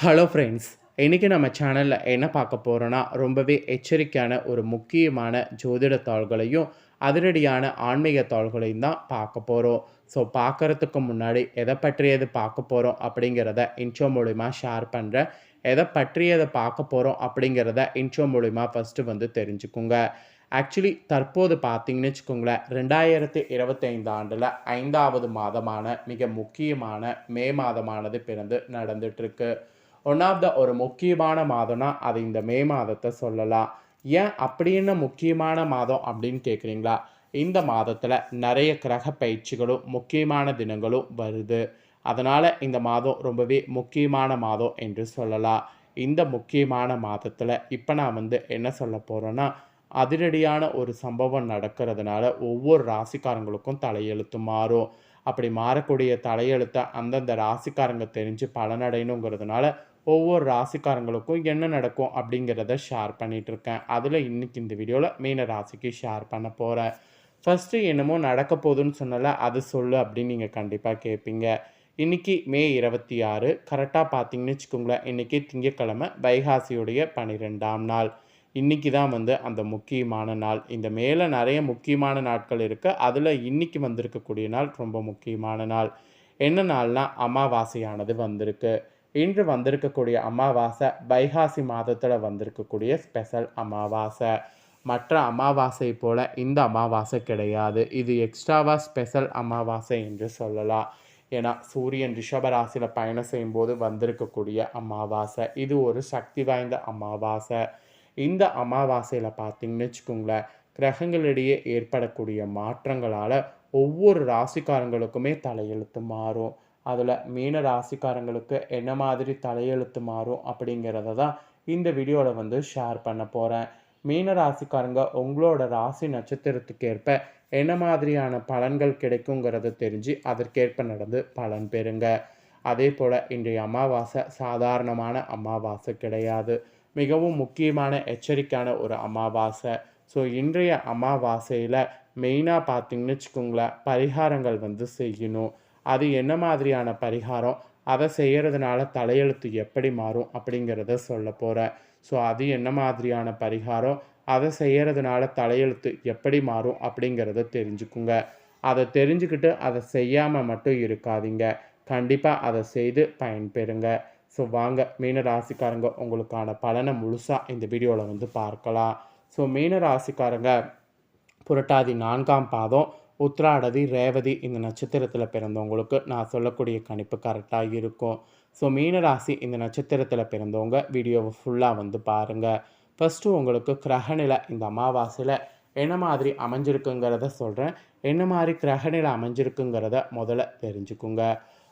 Hello friends, இன்றைக்கி நம்ம சேனலில் என்ன பார்க்க போகிறோன்னா ரொம்பவே எச்சரிக்கையான ஒரு முக்கியமான ஜோதிட தாள்களையும் அதிரடியான ஆன்மீக தாள்களையும் தான் பார்க்க போகிறோம். ஸோ பார்க்குறதுக்கு முன்னாடி எதை பற்றியது பார்க்க போகிறோம் அப்படிங்கிறத இன்ட்ரோ மூலிமா ஷேர் பண்ணுறேன். எதை பற்றியதை பார்க்க போகிறோம் அப்படிங்கிறத இன்ட்ரோ மூலிமா ஃபஸ்ட்டு வந்து தெரிஞ்சுக்குங்க. ஆக்சுவலி தற்போது பார்த்தீங்கன்னு வச்சுக்கோங்களேன், 2025 ஆண்டில் 5வது மாதமான மிக முக்கியமான மே மாதமானது பிறந்து நடந்துகிட்ருக்கு. ஒன் ஆஃப் த ஒரு முக்கியமான மாதம்னா அது இந்த மே மாதத்தை சொல்லலாம். ஏன் அப்படி என்ன முக்கியமான மாதம் அப்படின்னு கேட்குறீங்களா? இந்த மாதத்தில் நிறைய கிரக பயிற்சிகளும் முக்கியமான தினங்களும் வருது. அதனால் இந்த மாதம் ரொம்பவே முக்கியமான மாதம் என்று சொல்லலாம். இந்த முக்கியமான மாதத்தில் இப்போ நான் வந்து என்ன சொல்ல போகிறேன்னா, அதிரடியான ஒரு சம்பவம் நடக்கிறதுனால ஒவ்வொரு ராசிக்காரங்களுக்கும் தலையெழுத்து மாறும். அப்படி மாறக்கூடிய தலையெழுத்தை அந்தந்த ராசிக்காரங்க தெரிஞ்சு பலனடையணுங்கிறதுனால ஒவ்வொரு ராசிக்காரங்களுக்கும் என்ன நடக்கும் அப்படிங்கிறத ஷேர் பண்ணிகிட்ருக்கேன். அதில் இன்றைக்கி இந்த வீடியோவில் மீன ராசிக்கு ஷேர் பண்ண போகிறேன். ஃபஸ்ட்டு என்னமோ நடக்க போகுதுன்னு சொன்னல, அது சொல்லு அப்படின்னு நீங்கள் கண்டிப்பாக கேட்பீங்க. இன்றைக்கி மே 26 கரெக்டாக பார்த்தீங்கன்னு வச்சுக்கோங்களேன். இன்றைக்கி திங்கட்கிழமை வைகாசியுடைய 12ஆம் நாள். இன்றைக்கி தான் வந்து அந்த முக்கியமான நாள். இந்த மேலே நிறைய முக்கியமான நாட்கள் இருக்குது. அதில் இன்றைக்கி வந்திருக்கக்கூடிய நாள் ரொம்ப முக்கியமான நாள். என்ன நாள்னா அமாவாசையானது வந்திருக்கு. இன்று வந்திருக்கக்கூடிய அமாவாசை வைகாசி மாதத்தில் வந்திருக்கக்கூடிய ஸ்பெஷல் அமாவாசை. மற்ற அமாவாசை போல் இந்த அமாவாசை கிடையாது. இது எக்ஸ்ட்ராவாக ஸ்பெஷல் அமாவாசை என்று சொல்லலாம். ஏன்னா சூரியன் ரிஷபராசியில் பயணம் செய்யும்போது வந்திருக்கக்கூடிய அமாவாசை. இது ஒரு சக்தி வாய்ந்த அமாவாசை. இந்த அமாவாசையில் பார்த்தீங்கன்னு வச்சுக்கோங்களேன், கிரகங்களிடையே ஏற்படக்கூடிய மாற்றங்களால் ஒவ்வொரு ராசிக்காரங்களுக்குமே தலையெழுத்து மாறும். அதில் மீன ராசிக்காரங்களுக்கு என்ன மாதிரி தலையெழுத்து மாறும் அப்படிங்கிறத தான் இந்த வீடியோவில் வந்து ஷேர் பண்ண போகிறேன். மீன ராசிக்காரங்க உங்களோட ராசி நட்சத்திரத்துக்கு ஏற்ப என்ன மாதிரியான பலன்கள் கிடைக்குங்கிறத தெரிஞ்சு அதற்கேற்ப நடந்து பலன் பெறுங்க. அதே போல் இன்றைய அமாவாசை சாதாரணமான அமாவாசை கிடையாது. மிகவும் முக்கியமான எச்சரிக்கையான ஒரு அமாவாசை. ஸோ இன்றைய அமாவாசையில் மெயினாக பார்த்தீங்கன்னு வச்சுக்கோங்களேன், பரிகாரங்கள் வந்து செய்யணும். அது என்ன மாதிரியான பரிகாரம், அதை செய்கிறதுனால தலையெழுத்து எப்படி மாறும் அப்படிங்கிறத சொல்ல போகிறேன். ஸோ அது என்ன மாதிரியான பரிகாரம், அதை செய்கிறதுனால தலையெழுத்து எப்படி மாறும் அப்படிங்கிறத தெரிஞ்சுக்குங்க. அதை தெரிஞ்சுக்கிட்டு அதை செய்யாமல் மட்டும் இருக்காதீங்க. கண்டிப்பாக அதை செய்து பயன்பெறுங்க. ஸோ வாங்க மீன ராசிக்காரங்க உங்களுக்கான பலனை முழுசாக இந்த வீடியோவில் வந்து பார்க்கலாம். ஸோ மீன ராசிக்காரங்க புரட்டாதி 4ஆம் பாதம், உத்திராடதி, ரேவதி இந்த நட்சத்திரத்தில் பிறந்தவங்களுக்கு நான் சொல்லக்கூடிய கணிப்பு கரெக்டாக இருக்கும். ஸோ மீனராசி இந்த நட்சத்திரத்தில் பிறந்தவங்க வீடியோவை ஃபுல்லாக வந்து பாருங்கள். ஃபஸ்ட்டு உங்களுக்கு கிரகநிலை இந்த அமாவாசையில் என்ன மாதிரி அமைஞ்சிருக்குங்கிறத சொல்கிறேன். என்ன மாதிரி கிரகநிலை அமைஞ்சிருக்குங்கிறத முதல்ல தெரிஞ்சுக்குங்க.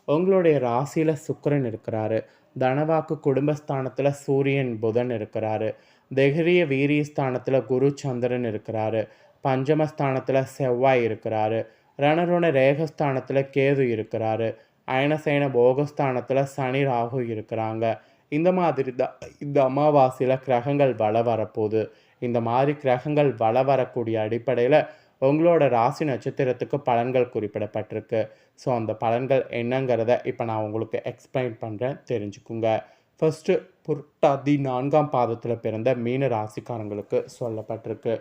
உங்களுடைய ராசியில் சுக்கிரன் இருக்கிறாரு. தனவாக்கு குடும்பஸ்தானத்தில் சூரியன் புதன் இருக்கிறாரு. தைரிய வீரியஸ்தானத்தில் குரு சந்திரன் இருக்கிறாரு. பஞ்சமஸ்தானத்தில் செவ்வாய் இருக்கிறாரு. ரணருண ரேகஸ்தானத்தில் கேது இருக்கிறாரு. அயனசேன போகஸ்தானத்தில் சனி ராகு இருக்கிறாங்க. இந்த மாதிரி தான் இந்த அமாவாசையில் கிரகங்கள் வள வரப்போகுது. இந்த மாதிரி கிரகங்கள் வள வரக்கூடிய அடிப்படையில் உங்களோட ராசி நட்சத்திரத்துக்கு பலன்கள் குறிப்பிடப்பட்டிருக்கு. ஸோ அந்த பலன்கள் என்னங்கிறத இப்போ நான் உங்களுக்கு எக்ஸ்பிளைன் பண்ணுறேன், தெரிஞ்சுக்குங்க. ஃபஸ்ட்டு புரட்டாதி 4ஆம் பாதத்தில் பிறந்த மீன ராசிக்காரங்களுக்கு சொல்லப்பட்டிருக்கு.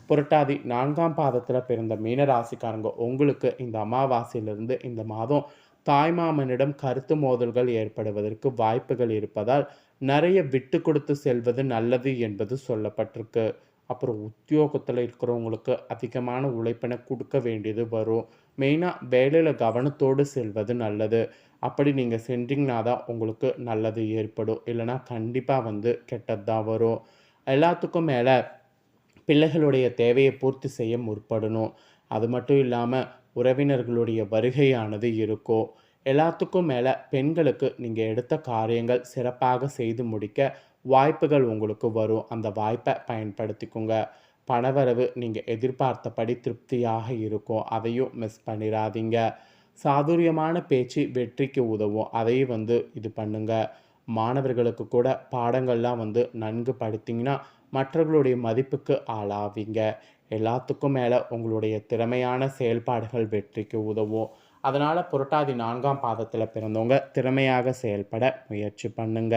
புரட்டாதி 4ஆம் பாதத்தில் பிறந்த மீன ராசிக்காரங்க உங்களுக்கு இந்த அமாவாசையிலிருந்து இந்த மாதம் தாய்மாமனிடம் கருத்து மோதல்கள் ஏற்படுவதற்கு வாய்ப்புகள் இருப்பதால் நிறைய விட்டு கொடுத்து செல்வது நல்லது என்பது சொல்லப்பட்டிருக்கு. அப்புறம் உத்தியோகத்தில் இருக்கிறவங்களுக்கு அதிகமான உழைப்பினை கொடுக்க வேண்டியது வரும். மெயினாக வேலையில் கவனத்தோடு செல்வது நல்லது. அப்படி நீங்கள் செஞ்சீங்கன்னா தான் உங்களுக்கு நல்லது ஏற்படும். இல்லைனா கண்டிப்பாக வந்து கெட்டது தான் வரும். எல்லாத்துக்கும் மேலே பிள்ளைகளுடைய தேவையை பூர்த்தி செய்ய முற்படணும். அது மட்டும் இல்லாமல் உறவினர்களுடைய வருகையானது இருக்கும். எல்லாத்துக்கும் மேலே பெண்களுக்கு நீங்கள் எடுத்த காரியங்கள் சிறப்பாக செய்து முடிக்க வாய்ப்புகள் உங்களுக்கு வரும். அந்த வாய்ப்பை பயன்படுத்திக்கோங்க. பணவரவு நீங்கள் எதிர்பார்த்தபடி திருப்தியாக இருக்கும். அதையும் மிஸ் பண்ணிடாதீங்க. சாதுரியமான பேச்சு வெற்றிக்கு உதவும். அதையும் வந்து இது பண்ணுங்க. மாணவர்களுக்கு கூட பாடங்கள்லாம் வந்து நன்கு படித்தீங்கன்னா மற்றவர்களுடைய மதிப்புக்கு ஆளாவீங்க. எல்லாத்துக்கும் மேலே உங்களுடைய திறமையான செயல்பாடுகள் வெற்றிக்கு உதவும். அதனால் புரட்டாதி 4ஆம் பாதத்தில் பிறந்தவங்க திறமையாக செயல்பட முயற்சி பண்ணுங்க.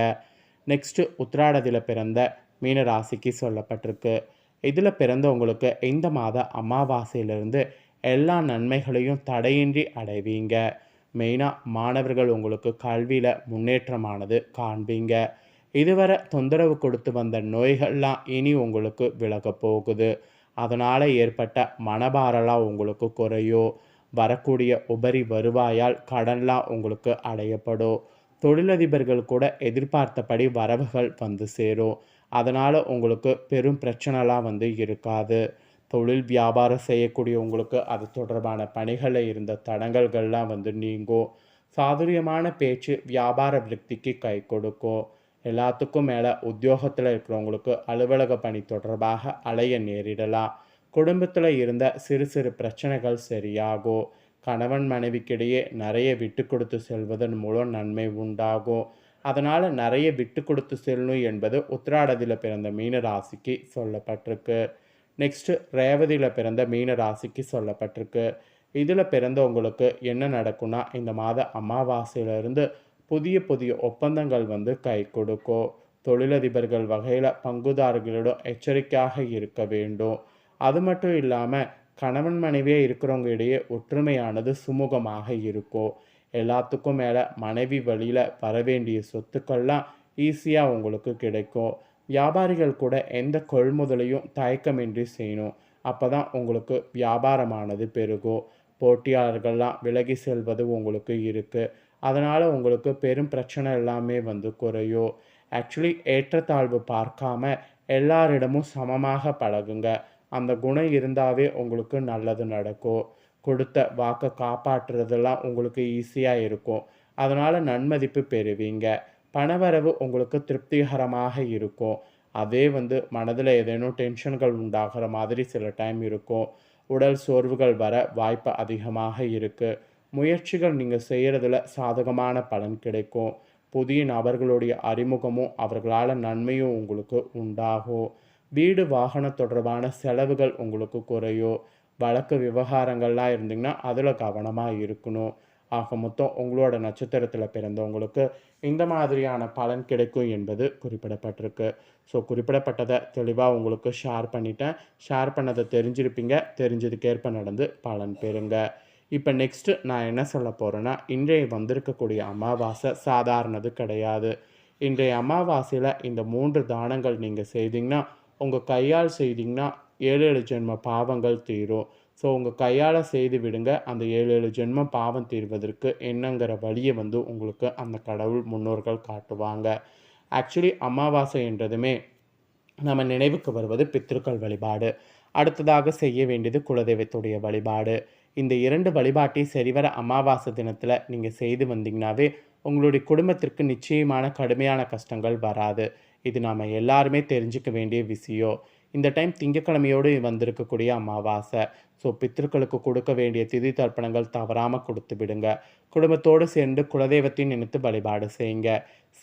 நெக்ஸ்ட்டு உத்திராடத்தில் பிறந்த மீன ராசிக்கு சொல்லப்பட்டிருக்கு. இதில் பிறந்தவங்களுக்கு இந்த மாத அமாவாசையிலிருந்து எல்லா நன்மைகளையும் தடையின்றி அடைவீங்க. மெயினாக மாணவர்கள் உங்களுக்கு கல்வியில் முன்னேற்றமானது காண்பீங்க. இதுவரை தொந்தரவு கொடுத்து வந்த நோய்கள்லாம் இனி உங்களுக்கு விலக போகுது. அதனால் ஏற்பட்ட மனபாரெல்லாம் உங்களுக்கு குறையும். வரக்கூடிய உபரி வருவாயால் கடன்லாம் உங்களுக்கு அடையப்படும். தொழிலதிபர்கள் கூட எதிர்பார்த்தபடி வரவுகள் வந்து சேரும். அதனால் உங்களுக்கு பெரும் பிரச்சனைலாம் வந்து இருக்காது. தொழில் வியாபாரம் செய்யக்கூடிய உங்களுக்கு அது தொடர்பான பணிகளில் இருந்த தடங்கல்கள்லாம் வந்து நீங்கும். சாதுரியமான பேச்சு வியாபார விருத்திக்கு கை கொடுக்கும். எல்லாத்துக்கும் மேலே உத்தியோகத்தில் இருக்கிறவங்களுக்கு அலுவலக பணி தொடர்பாக அலைய நேரிடலாம். குடும்பத்தில் இருந்த சிறு சிறு பிரச்சனைகள் சரியாகும். கணவன் மனைவிக்கிடையே நிறைய விட்டு கொடுத்து செல்வதன் மூலம் நன்மை உண்டாகும். அதனால் நிறைய விட்டு கொடுத்து செல்லணும் என்பது உத்திராடத்தில் பிறந்த மீன ராசிக்கு சொல்லப்பட்டிருக்கு. நெக்ஸ்ட்டு ரேவதியில் பிறந்த மீன ராசிக்கு சொல்லப்பட்டிருக்கு. இதில் பிறந்தவங்களுக்கு என்ன நடக்கும்னா, இந்த மாத அமாவாசையிலிருந்து புதிய புதிய ஒப்பந்தங்கள் வந்து கை கொடுக்கும். தொழிலதிபர்கள் வகையில் பங்குதாரர்களிடம் எச்சரிக்கையாக இருக்க வேண்டும். அது மட்டும் இல்லாமல் கணவன் மனைவியே இருக்கிறவங்க இடையே ஒற்றுமையானது சுமூகமாக இருக்கும். எல்லாத்துக்கும் மேலே மனைவி வழியில் வரவேண்டிய சொத்துக்கள்லாம் ஈஸியாக உங்களுக்கு கிடைக்கும். வியாபாரிகள் கூட எந்த கொள்முதலையும் தயக்கமின்றி செய்யணும். அப்போ தான் உங்களுக்கு வியாபாரமானது பெருகும். போட்டியாளர்கள்லாம் விலகி செல்வது உங்களுக்கு இருக்குது. அதனால் உங்களுக்கு பெரும் பிரச்சனை எல்லாமே வந்து குறையும். ஆக்சுவலி ஏற்றத்தாழ்வு பார்க்காம எல்லாரிடமும் சமமாக பழகுங்க. அந்த குணம் இருந்தாவே உங்களுக்கு நல்லது நடக்கும். கொடுத்த வாக்கை காப்பாற்றுறதெல்லாம் உங்களுக்கு ஈஸியாக இருக்கும். அதனால் நன்மதிப்பு பெறுவீங்க. பணவரவு உங்களுக்கு திருப்திகரமாக இருக்கும். அதே வந்து மனதில் ஏதேனும் டென்ஷன்கள் உண்டாகிற மாதிரி சில டைம் இருக்கும். உடல் சோர்வுகள் வர வாய்ப்பு அதிகமாக இருக்குது. முயற்சிகள் நீங்கள் செய்கிறதுல சாதகமான பலன் கிடைக்கும். புதிய நபர்களுடைய அறிமுகமும் அவர்களால் நன்மையும் உங்களுக்கு உண்டாகும். வீடு வாகனம் தொடர்பான செலவுகள் உங்களுக்கு குறையும். வழக்கு விவகாரங்கள்லாம் இருந்தீங்கன்னா அதில் கவனமாக இருக்கணும். ஆக மொத்தம் உங்களோட நட்சத்திரத்தில் பிறந்தவங்களுக்கு இந்த மாதிரியான பலன் கிடைக்கும் என்பது குறிப்பிடப்பட்டிருக்கு. ஸோ குறிப்பிடப்பட்டதை தெளிவாக உங்களுக்கு ஷேர் பண்ணிட்டேன். ஷேர் பண்ணதை தெரிஞ்சிருப்பீங்க. தெரிஞ்சதுக்கேற்ப நடந்து பலன் பெறுங்க. இப்போ நெக்ஸ்ட்டு நான் என்ன சொல்ல போகிறேன்னா, இன்றைய வந்திருக்கக்கூடிய அமாவாசை சாதாரணது கிடையாது. இன்றைய அமாவாசையில் இந்த 3 தானங்கள் நீங்கள் செய்தீங்கன்னா, உங்கள் கையால் செய்தீங்கன்னா 7 ஜென்ம பாவங்கள் தீரும். ஸோ உங்கள் கையால் செய்து விடுங்க. அந்த 7 ஜென்ம பாவம் தீர்வதற்கு என்னங்கிற வழியை வந்து உங்களுக்கு அந்த கடவுள் முன்னோர்கள் காட்டுவாங்க. ஆக்சுவலி அமாவாசை என்றதுமே நம்ம நினைவுக்கு வருவது பித்ருக்கள் வழிபாடு. அடுத்ததாக செய்ய வேண்டியது குலதெய்வத்துடைய வழிபாடு. இந்த 2 வழிபாட்டையும் சரிவர அமாவாசை தினத்தில் நீங்கள் செய்து வந்தீங்கன்னாவே உங்களுடைய குடும்பத்திற்கு நிச்சயமான கடுமையான கஷ்டங்கள் வராது. இது நாம் எல்லாருமே தெரிஞ்சுக்க வேண்டிய விஷயம். இந்த டைம் திங்கக்கிழமையோடு வந்திருக்கக்கூடிய அமாவாசை. ஸோ பித்ருக்களுக்கு கொடுக்க வேண்டிய திதி தர்ப்பணங்கள் தவறாமல் கொடுத்து விடுங்க. குடும்பத்தோடு சேர்ந்து குலதெய்வத்தையும் நினைத்து வழிபாடு செய்யுங்க.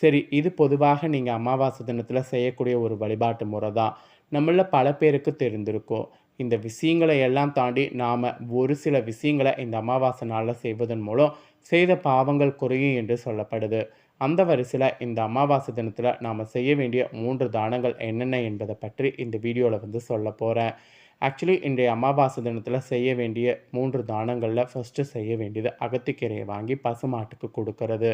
சரி, இது பொதுவாக நீங்கள் அமாவாசை தினத்தில் செய்யக்கூடிய ஒரு வழிபாட்டு முறை தான். நம்மள பல பேருக்கு தெரிந்திருக்கும். இந்த விஷயங்களை எல்லாம் தாண்டி நாம் ஒரு சில விஷயங்களை இந்த அமாவாசை நாளில் செய்வதன் மூலம் செய்த பாவங்கள் குறையும் என்று சொல்லப்படுது. அந்த வரிசையில் இந்த அமாவாசை தினத்தில் நாம் செய்ய வேண்டிய 3 தானங்கள் என்னென்ன என்பதை பற்றி இந்த வீடியோவில் வந்து சொல்ல போகிறேன். ஆக்சுவலி இன்றைய அமாவாசை தினத்தில் செய்ய வேண்டிய 3 தானங்களில் ஃபஸ்ட்டு செய்ய வேண்டியது அகத்திக்கீரையை வாங்கி பசுமாட்டுக்கு கொடுக்கறது.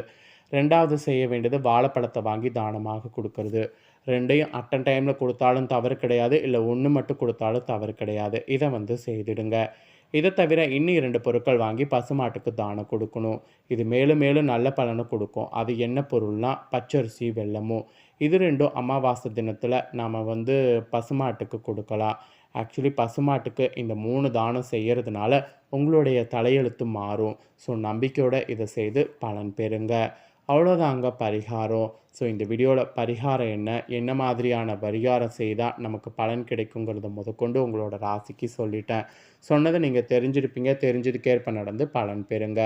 2வது செய்ய வேண்டியது வாழைப்பழத்தை வாங்கி தானமாக கொடுக்கறது. 2யும் அட்டன் டைமில் கொடுத்தாலும் தவறு கிடையாது. இல்லை 1 மட்டும் கொடுத்தாலும் தவறு கிடையாது. இதை வந்து செய்திடுங்க. இதை தவிர இன்னும் 2 பொருட்கள் வாங்கி பசுமாட்டுக்கு தானம் கொடுக்கணும். இது மேலும் மேலும் நல்ல பலனை கொடுக்கும். அது என்ன பொருள்னா பச்சரிசி வெல்லமும். இது 2ம் அமாவாசை தினத்தில் நாம் வந்து பசுமாட்டுக்கு கொடுக்கலாம். ஆக்சுவலி பசுமாட்டுக்கு இந்த 3 தானம் செய்கிறதுனால உங்களுடைய தலையெழுத்து மாறும். ஸோ நம்பிக்கையோடு இதை செய்து பலன் பெறுங்க. அவ்வளோதாங்க பரிகாரம். ஸோ இந்த வீடியோவில் பரிகாரம் என்ன மாதிரியான பரிகாரம் செய்தால் நமக்கு பலன் கிடைக்குங்கிறத முதற்கொண்டு உங்களோட ராசிக்கு சொல்லிட்டேன். சொன்னதை நீங்கள் தெரிஞ்சிருப்பீங்க. தெரிஞ்சதுக்கேற்ப நடந்து பலன் பெறுங்க.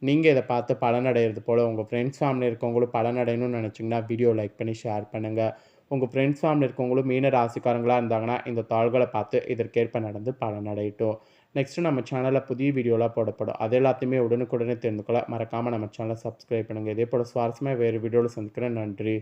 நீங்கள் இதை பார்த்து பலனடைகிறது போல் உங்கள் ஃப்ரெண்ட்ஸ் ஃபேமிலி இருக்கவங்களும் பலனடையணும்னு நினச்சிங்கன்னா வீடியோ லைக் பண்ணி ஷேர் பண்ணுங்கள். உங்கள் ஃப்ரெண்ட்ஸ் ஃபேமிலி இருக்கவங்களும் மீன ராசிக்காரங்களாக இருந்தாங்கன்னா இந்த தாள்களை பார்த்து இதற்கேற்ப நடந்து பலனடையட்டும். நெக்ஸ்ட்டு நம்ம சேனலில் புதிய வீடியோலாம் போடப்படும். அது எல்லாத்தையுமே உடனுக்குடனே தெரிந்து கொள்ள மறக்காமல் நம்ம சேனலை சப்ஸ்கிரைப் பண்ணுங்கள். இதே போல் சுவாரஸ்யமாக வேறு வீடியோவில் சந்திக்கிறேன். நன்றி.